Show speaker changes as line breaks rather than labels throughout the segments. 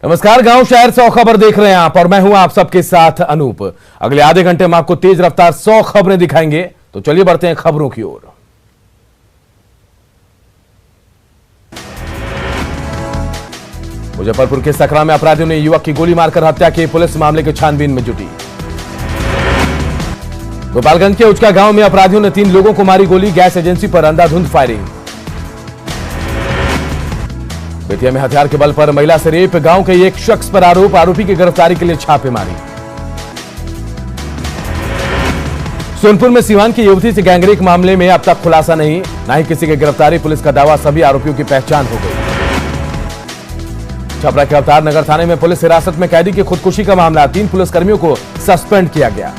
नमस्कार, गांव शहर 100 खबर देख रहे हैं आप और मैं हूं आप सबके साथ अनूप। अगले आधे घंटे में आपको तेज रफ्तार 100 खबरें दिखाएंगे, तो चलिए बढ़ते हैं खबरों की ओर। मुजफ्फरपुर के सकरा में अपराधियों ने युवक की गोली मारकर हत्या की, पुलिस मामले की छानबीन में जुटी। गोपालगंज के उचका गांव में अपराधियों ने 3 लोगों को मारी गोली, गैस एजेंसी पर अंधाधुंध फायरिंग। बेतिया में हथियार के बल पर महिला से रेप, गांव के एक शख्स पर आरोप, आरोपी की गिरफ्तारी के लिए छापेमारी। सोनपुर में सीवान की युवती से गैंगरेप मामले में अब तक खुलासा नहीं, ना ही किसी की गिरफ्तारी, पुलिस का दावा सभी आरोपियों की पहचान हो गई। छपरा के अवतार नगर थाने में पुलिस हिरासत में कैदी की खुदकुशी का मामला, 3 पुलिसकर्मियों को सस्पेंड किया गया।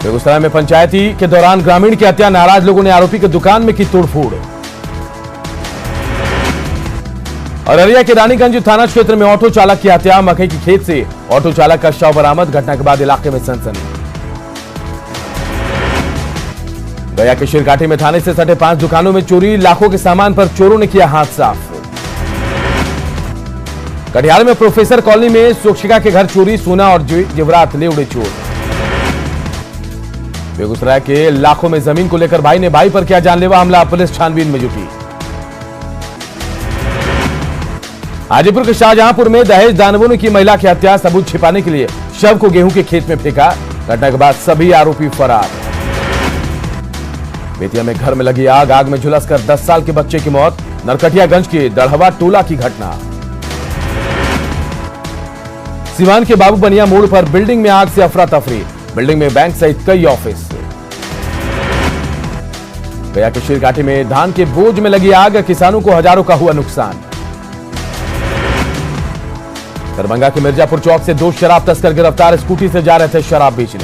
बेगूसराय में पंचायती के दौरान ग्रामीण की हत्या, नाराज लोगों ने आरोपी की दुकान में की तोड़फोड़। अररिया के रानीगंज थाना क्षेत्र में ऑटो चालक की हत्या, मकई की खेत से ऑटो चालक का शव बरामद, घटना के बाद इलाके में सनसनी। गया के शिरघाटी में थाने से सटे 5 दुकानों में चोरी, लाखों के सामान पर चोरों ने किया हाथ साफ। कटिहार में प्रोफेसर कॉलोनी में शिक्षिका के घर चोरी, सोना और जेवरात ले उड़े चोर। बेगूसराय के लाखों में जमीन को लेकर भाई ने भाई पर किया जानलेवा हमला, पुलिस छानबीन में जुटी। हाजीपुर के शाहजहांपुर में दहेज दानवों ने की महिला की हत्या, सबूत छिपाने के लिए शव को गेहूं के खेत में फेंका, घटना के बाद सभी आरोपी फरार। बेतिया में घर में लगी आग, आग में झुलसकर 10 साल के बच्चे की मौत, नरकटियागंज के दड़हवा टोला की घटना। सीवान के बाबू बनिया मोड़ पर बिल्डिंग में आग से अफरा तफरी, बिल्डिंग में बैंक सहित कई ऑफिस। गया के शिरघाटी में धान के बोझ में लगी आग, किसानों को हजारों का हुआ नुकसान। दरभंगा के मिर्जापुर चौक से 2 शराब तस्कर गिरफ्तार, स्कूटी से जा रहे थे शराब बेचने।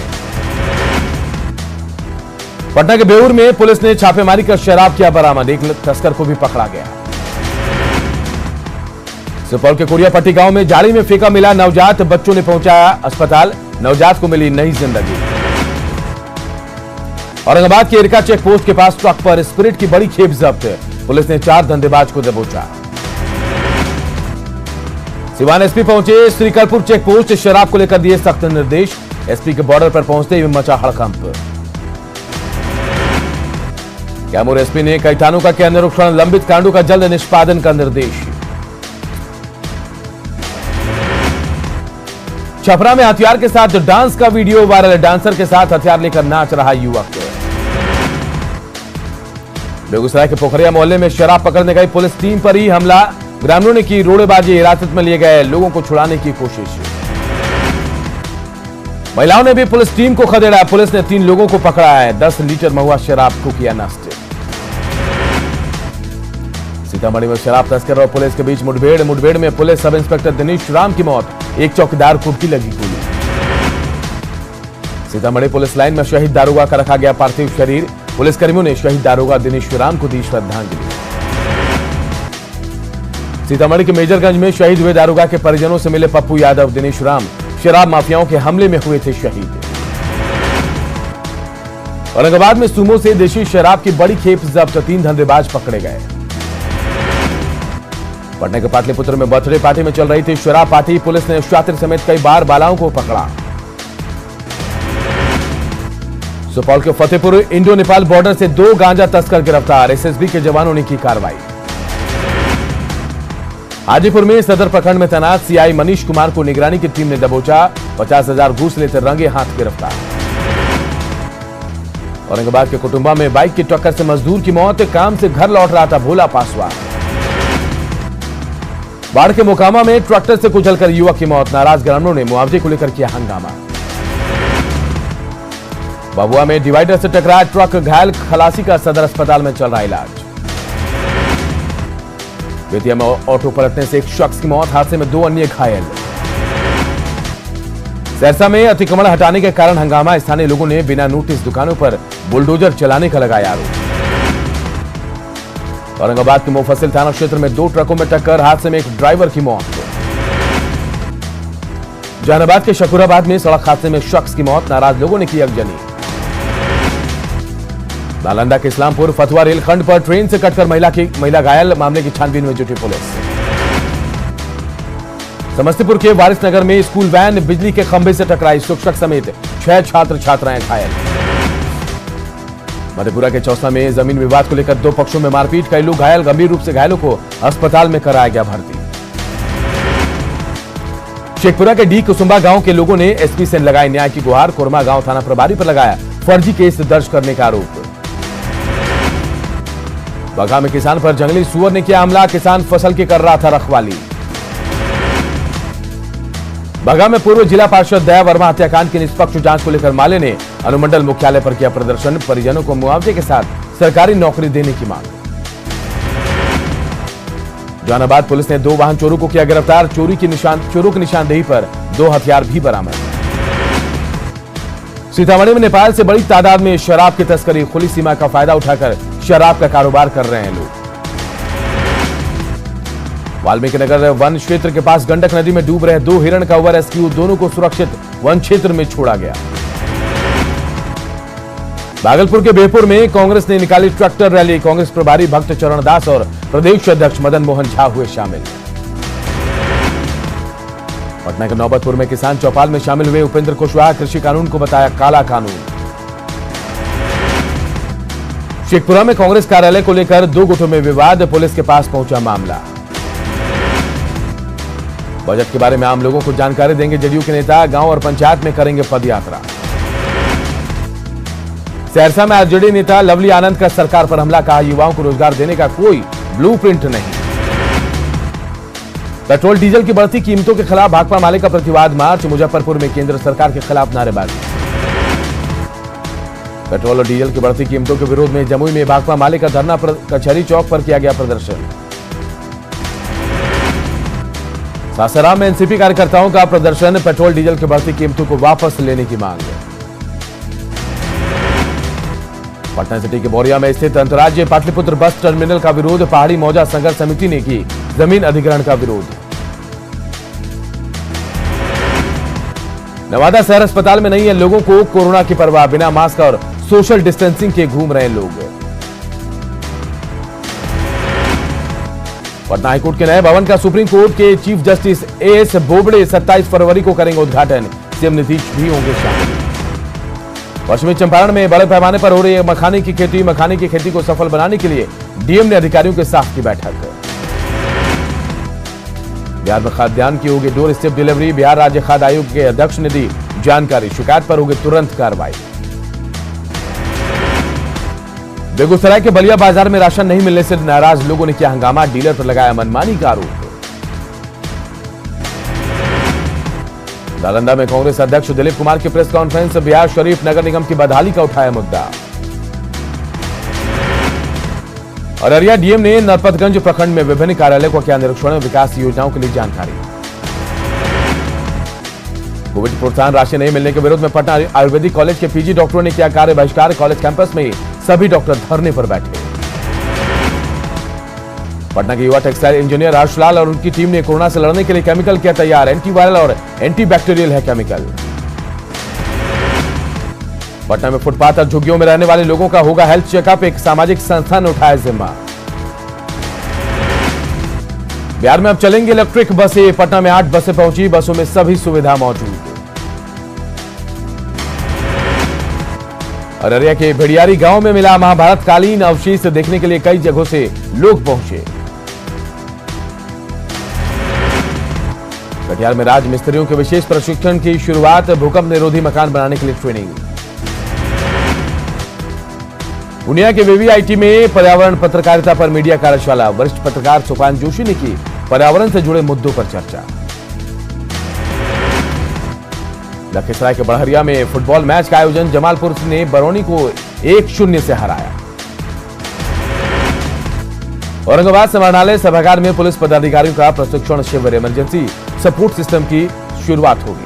पटना के बेऊर में पुलिस ने छापेमारी कर शराब किया बरामद, एक तस्कर को भी पकड़ा गया। सुपौल के कुड़ियापट्टी गांव में जाली में फेंका मिला नवजात, बच्चों ने पहुंचाया अस्पताल, नवजात को मिली नई जिंदगी। औरंगाबाद के इरका चेक पोस्ट के पास ट्रक पर स्पिरिट की बड़ी खेप जब्त, पुलिस ने 4 धंधेबाज को दबोचा। सिवान एसपी पहुंचे श्रीकरपुर चेक पोस्ट, शराब को लेकर दिए सख्त निर्देश, एसपी के बॉर्डर पर पहुंचते ही मचा हड़कंप। कैमूर एसपी ने कई थानों का किया निरीक्षण, लंबित कांडों का जल्द निष्पादन का निर्देश। छपरा में हथियार के साथ डांस का वीडियो वायरल, डांसर के साथ हथियार लेकर नाच रहा युवक। बेगूसराय के पोखरिया मोहल्ले में शराब पकड़ने गई पुलिस टीम पर ही हमला, ग्रामीणों ने की रोड़ेबाजी, हिरासत में लिए गए लोगों को छुड़ाने की कोशिश। महिलाओं ने भी पुलिस टीम को खदेड़ा, पुलिस ने 3 लोगों को पकड़ा है, 10 लीटर महुआ शराब को किया नष्ट। सीतामढ़ी में शराब तस्कर और पुलिस के बीच मुठभेड़ में police sub inspector Dinesh Ram की मौत, एक चौकीदार को भी लगी गोली। सीतामढ़ी पुलिस लाइन में शहीद दारोगा का रखा गया पार्थिव शरीर, पुलिसकर्मियों ने शहीद दारोगा दिनेश राम को दी श्रद्धांजलि। सीतामढ़ी के मेजरगंज में शहीद हुए दारोगा के परिजनों से मिले पप्पू यादव, दिनेश राम शराब माफियाओं के हमले में हुए थे शहीद। औरंगाबाद में सुमो से देशी शराब की बड़ी खेप जब्त, 3 धंधेबाज पकड़े गए। पटना के पाटलिपुत्र में बर्थडे पार्टी में चल रही थी शराब पार्टी, पुलिस ने छात्र समेत कई बार बालाओं को पकड़ा। सुपौल के फतेहपुर इंडो नेपाल बॉर्डर से 2 गांजा तस्कर गिरफ्तार, एसएसबी के जवानों ने की कार्रवाई। हाजीपुर में सदर प्रखंड में तैनात सीआई मनीष कुमार को निगरानी की टीम ने दबोचा, 50,000 घूस लेते रंगे हाथ गिरफ्तार। औरंगाबाद के कुटुंबा में बाइक की टक्कर से मजदूर की मौत, काम से घर लौट रहा था भोला पासवान। बाढ़ के मोकामा में ट्रैक्टर से कुचलकर युवक की मौत, नाराज ग्रामीणों ने मुआवजे को लेकर किया हंगामा। भभुआ में डिवाइडर से टकराया ट्रक, घायल खलासी का सदर अस्पताल में चल रहा इलाज। बेतिया में ऑटो पलटने से एक शख्स की मौत, हादसे में 2 अन्य घायल। सहरसा में अतिक्रमण हटाने के कारण हंगामा, स्थानीय लोगों ने बिना नोटिस दुकानों पर बुलडोजर चलाने का लगाया आरोप। औरंगाबाद के मुफस्सिल थाना क्षेत्र में 2 ट्रकों में टक्कर, हादसे में एक ड्राइवर की मौत। जहानाबाद के शकूराबाद में सड़क हादसे में शख्स की मौत, नाराज लोगों ने की आगजनी। नालंदा के इस्लामपुर फतुहा रेलखंड पर ट्रेन से कटकर महिला घायल, मामले की छानबीन में जुटी पुलिस। समस्तीपुर के वारिसनगर में स्कूल वैन बिजली के खंभे से टकराई, शिक्षक समेत 6 छात्र छात्राएं घायल। मधेपुरा के चौसा में जमीन विवाद को लेकर 2 पक्षों में मारपीट, कई लोग घायल, गंभीर रूप से घायलों को अस्पताल में कराया गया भर्ती। शेखपुरा के डी कुसुम्बा गांव के लोगों ने एसपी से लगाई न्याय की गुहार, कोरमा गांव थाना प्रभारी पर लगाया फर्जी केस दर्ज करने का आरोप। बगहा में किसान पर जंगली सुअर ने किया हमला, किसान फसल की कर रहा था रखवाली। बगहा में पूर्व जिला पार्षद दया वर्मा हत्याकांड की निष्पक्ष जांच को लेकर माले ने अनुमंडल मुख्यालय पर किया प्रदर्शन, परिजनों को मुआवजे के साथ सरकारी नौकरी देने की मांग। जहानाबाद पुलिस ने 2 वाहन चोरों को किया गिरफ्तार, चोरों की निशानदेही पर 2 हथियार भी बरामद। सीतामढ़ी में नेपाल से बड़ी तादाद में शराब की तस्करी, खुली सीमा का फायदा उठाकर शराब का कारोबार कर रहे हैं लोग। वाल्मीकि नगर वन क्षेत्र के पास गंडक नदी में डूब रहे 2 हिरण का हुआ रेस्क्यू, दोनों को सुरक्षित वन क्षेत्र में छोड़ा गया। भागलपुर के बेहपुर में कांग्रेस ने निकाली ट्रैक्टर रैली, कांग्रेस प्रभारी भक्त चरण दास और प्रदेश अध्यक्ष मदन मोहन झा हुए शामिल। पटना के नौबतपुर में किसान चौपाल में शामिल हुए उपेंद्र कुशवाहा, कृषि कानून को बताया काला कानून। शेखपुरा में कांग्रेस कार्यालय को लेकर 2 गुटों में विवाद, पुलिस के पास पहुंचा मामला। बजट के बारे में आम लोगों को जानकारी देंगे जदयू के नेता, गांव और पंचायत में करेंगे पदयात्रा। सहरसा में आरजेडी नेता लवली आनंद का सरकार पर हमला, कहा युवाओं को रोजगार देने का कोई ब्लूप्रिंट नहीं। पेट्रोल डीजल की बढ़ती कीमतों के खिलाफ भाकपा माले का प्रतिवाद मार्च, मुजफ्फरपुर में केंद्र सरकार के खिलाफ नारेबाजी। पेट्रोल और डीजल की बढ़ती कीमतों के विरोध में जमुई में भाकपा माले का धरना कचहरी चौक पर किया गया प्रदर्शन। सासाराम में एनसीपी कार्यकर्ताओं का प्रदर्शन, पेट्रोल डीजल की बढ़ती कीमतों को वापस लेने की मांग। पटना सिटी के बोरिया में स्थित अंतर्राज्यीय पाटलिपुत्र बस टर्मिनल का विरोध, पहाड़ी मौजा संघर्ष समिति ने की जमीन अधिग्रहण का विरोध। नवादा शहर अस्पताल में नहीं है लोगों को कोरोना की परवाह, बिना मास्क और सोशल डिस्टेंसिंग के घूम रहे लोग। पटना हाईकोर्ट के नए भवन का सुप्रीम कोर्ट के चीफ जस्टिस एएस बोबड़े 27 फरवरी को करेंगे उद्घाटन, सीएम नीतीश भी होंगे शामिल। पश्चिमी चंपारण में बड़े पैमाने पर हो रही है मखाने की खेती, मखाने की खेती को सफल बनाने के लिए डीएम ने अधिकारियों के साथ की बैठक। बिहार में खाद्यान्न की होगी डोर स्टेप डिलीवरी, बिहार राज्य खाद्य आयोग के अध्यक्ष ने दी जानकारी, शिकायत पर होगी तुरंत कार्रवाई। बेगूसराय के बलिया बाजार में राशन नहीं मिलने से नाराज लोगों ने किया हंगामा, डीलर पर लगाया मनमानी का आरोप। नालंदा में कांग्रेस अध्यक्ष दिलीप कुमार की प्रेस कॉन्फ्रेंस, बिहार शरीफ नगर निगम की बदहाली का उठाया मुद्दा। और अररिया डीएम ने नरपतगंज प्रखंड में विभिन्न कार्यालयों को किया निरीक्षण, विकास योजनाओं के लिए जानकारी। कोविड प्रोत्साहन राशि नहीं मिलने के विरोध में पटना आयुर्वेदिक कॉलेज के पीजी डॉक्टरों ने किया कार्य बहिष्कार, कॉलेज कैंपस में सभी डॉक्टर धरने पर बैठे। पटना के युवा टेक्सटाइल इंजीनियर हर्षलाल और उनकी टीम ने कोरोना से लड़ने के लिए केमिकल किया तैयार, एंटीवायरल और एंटीबैक्टीरियल है केमिकल। पटना में फुटपाथ और झुग्गियों में रहने वाले लोगों का होगा हेल्थ चेकअप, एक सामाजिक संस्था ने उठाया जिम्मा। बिहार में अब चलेंगी इलेक्ट्रिक बसें, पटना में 8 बसें पहुंची, बसों में सभी सुविधा मौजूद। अररिया के भेड़ियारी गांव में मिला महाभारत कालीन अवशेष, देखने के लिए कई जगहों से लोग पहुंचे। कटिहार में राज मिस्त्रियों के विशेष प्रशिक्षण की शुरुआत, भूकंप निरोधी मकान बनाने के लिए ट्रेनिंग। पूर्णिया के वीवीआईटी में पर्यावरण पत्रकारिता पर मीडिया कार्यशाला, वरिष्ठ पत्रकार सोपान जोशी ने की पर्यावरण से जुड़े मुद्दों पर चर्चा। लखीसराय के बड़हरिया में फुटबॉल मैच का आयोजन, जमालपुर ने बरौनी को 1-0 से हराया। औरंगाबाद समाहरणालय सभागार में पुलिस पदाधिकारियों का प्रशिक्षण शिविर, इमरजेंसी सपोर्ट सिस्टम की शुरुआत होगी।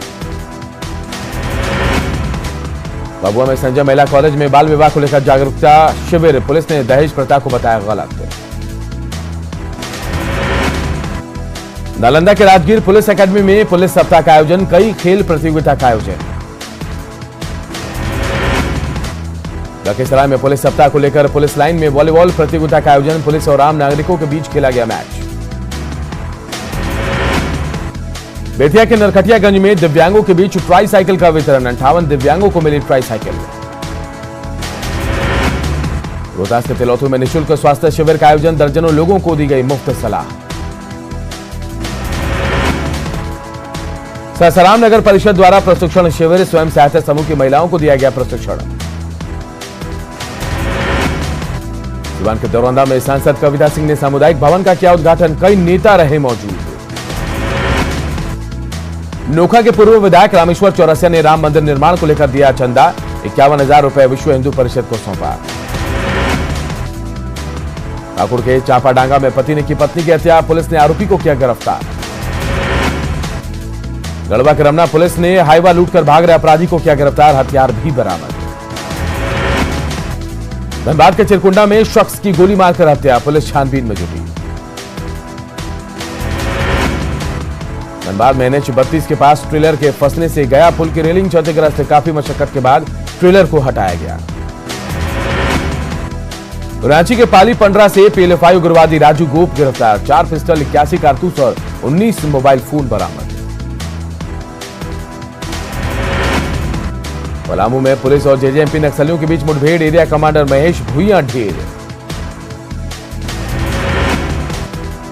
भभुआ में संजय महिला कॉलेज में बाल विवाह को लेकर जागरूकता शिविर, पुलिस ने दहेज प्रथा को बताया गलत। नालंदा के राजगीर पुलिस एकेडमी में पुलिस सप्ताह का आयोजन, कई खेल प्रतियोगिता का आयोजन। लखीसराय में पुलिस सप्ताह को लेकर पुलिस लाइन में वॉलीबॉल प्रतियोगिता का आयोजन, पुलिस और आम नागरिकों के बीच खेला गया मैच। बेतिया के नरकटियागंज में दिव्यांगों के बीच ट्राई साइकिल का वितरण, 58 दिव्यांगों को मिली ट्राई साइकिल। रोहतास के तिलौथू में निःशुल्क स्वास्थ्य शिविर का आयोजन, दर्जनों लोगों को दी गई मुफ्त सलाह। सासाराम नगर परिषद द्वारा प्रशिक्षण शिविर, स्वयं सहायता समूह की महिलाओं को दिया गया प्रशिक्षण। सिवान के दरौंदा में सांसद कविता सिंह ने सामुदायिक भवन का किया उद्घाटन, कई नेता रहे मौजूद। नोखा के पूर्व विधायक रामेश्वर चौरसिया ने राम मंदिर निर्माण को लेकर दिया चंदा, 51,000 रुपए विश्व हिंदू परिषद को सौंपा। ठाकुर के चापाडांगा में पति ने की पत्नी की हत्या, पुलिस ने आरोपी को किया गिरफ्तार। गढ़वा के रमना पुलिस ने हाईवा लूटकर भाग रहे अपराधी को किया गिरफ्तार, हथियार भी बरामद। धनबाद के चिरकुंडा में शख्स की गोली मारकर हत्या, पुलिस छानबीन में जुटी। धनबाद में NH-32 के पास ट्रेलर के फंसने से गया पुल की रेलिंग क्षतिग्रस्त, काफी मशक्कत के बाद ट्रेलर को हटाया गया। रांची के पाली पंडरा से PLFI उग्रवादी राजू गोप गिरफ्तार, 4 पिस्टल, 81 कारतूस और 19 मोबाइल फोन बरामद। पलामू में पुलिस और JJMP नक्सलियों के बीच मुठभेड़, एरिया कमांडर महेश भुइयां ढेर।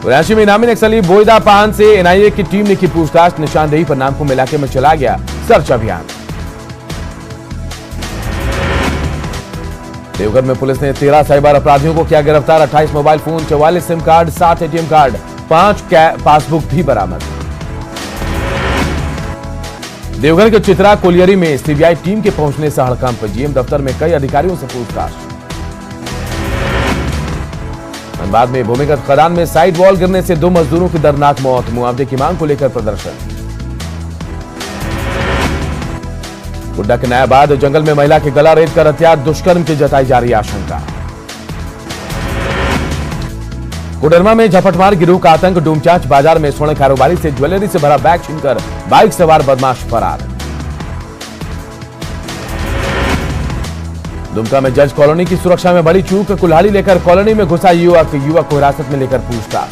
रांची में इनामी नक्सली बोईदा पान से NIA की टीम ने की पूछताछ, निशानदेही पर नामकुम इलाके में चला गया सर्च अभियान। देवघर में पुलिस ने 13 साइबर अपराधियों को किया गिरफ्तार, 28 mobile phone, 44 SIM card, 7 ATM card, 5 passbook भी बरामद। देवघर के चित्रा कोलियरी में CBI टीम के पहुंचने से हड़कंप, GM दफ्तर में कई अधिकारियों से पूछताछ। धनबाद में भूमिगत खदान में साइड वॉल गिरने से 2 मजदूरों की दर्दनाक मौत, मुआवजे की मांग को लेकर प्रदर्शन। गुड्डा के नायाबाद जंगल में महिला के गला रेत कर हत्या, दुष्कर्म की जताई जा रही आशंका। कोडरमा में झपटमार गिरोह का आतंक, डूमचांच बाजार में स्वर्ण कारोबारी से ज्वेलरी से भरा बैग छीनकर बाइक सवार बदमाश फरार। दुमका में जज कॉलोनी की सुरक्षा में बड़ी चूक, कुल्हाड़ी लेकर कॉलोनी में घुसा युवक को हिरासत में लेकर पूछताछ।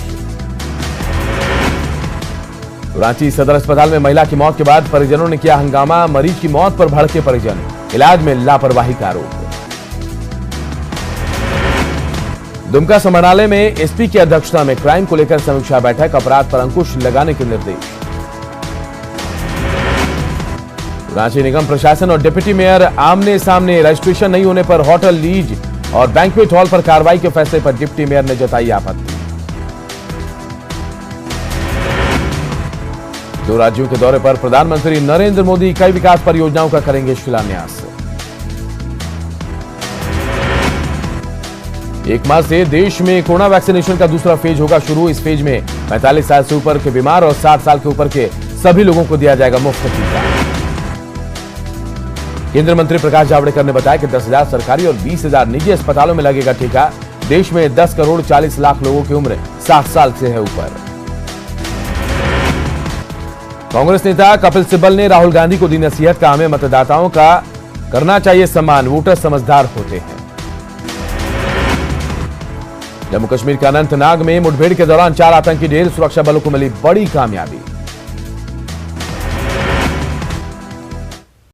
रांची सदर अस्पताल में महिला की मौत के बाद परिजनों ने किया हंगामा, मरीज की मौत पर भड़के परिजन, इलाज में लापरवाही का आरोप। दुमका समाहरणालय में SP की अध्यक्षता में क्राइम को लेकर समीक्षा बैठक, अपराध पर अंकुश लगाने के निर्देश। रांची निगम प्रशासन और डिप्टी मेयर आमने सामने, रजिस्ट्रेशन नहीं होने पर होटल, लीज और बैंक्वेट हॉल पर कार्रवाई के फैसले पर डिप्टी मेयर ने जताई आपत्ति। 2 राज्यों के दौरे पर प्रधानमंत्री नरेंद्र मोदी कई विकास परियोजनाओं का करेंगे शिलान्यास। 1 मार्च से देश में कोरोना वैक्सीनेशन का दूसरा फेज होगा शुरू। इस फेज में 45 साल से ऊपर के बीमार और 60 साल के ऊपर के सभी लोगों को दिया जाएगा मुफ्त टीका। केंद्रीय मंत्री प्रकाश जावड़ेकर ने बताया कि 10,000 सरकारी और 20,000 निजी अस्पतालों में लगेगा टीका। देश में 10 करोड़ 40 लाख लोगों की उम्र 60 साल से है ऊपर। कांग्रेस नेता कपिल सिब्बल ने राहुल गांधी को दी नसीहत, कहा हमें मतदाताओं का करना चाहिए सम्मान, वोटर समझदार होते हैं। जम्मू कश्मीर के अनंतनाग में मुठभेड़ के दौरान 4 आतंकी ढेर, सुरक्षा बलों को मिली बड़ी कामयाबी।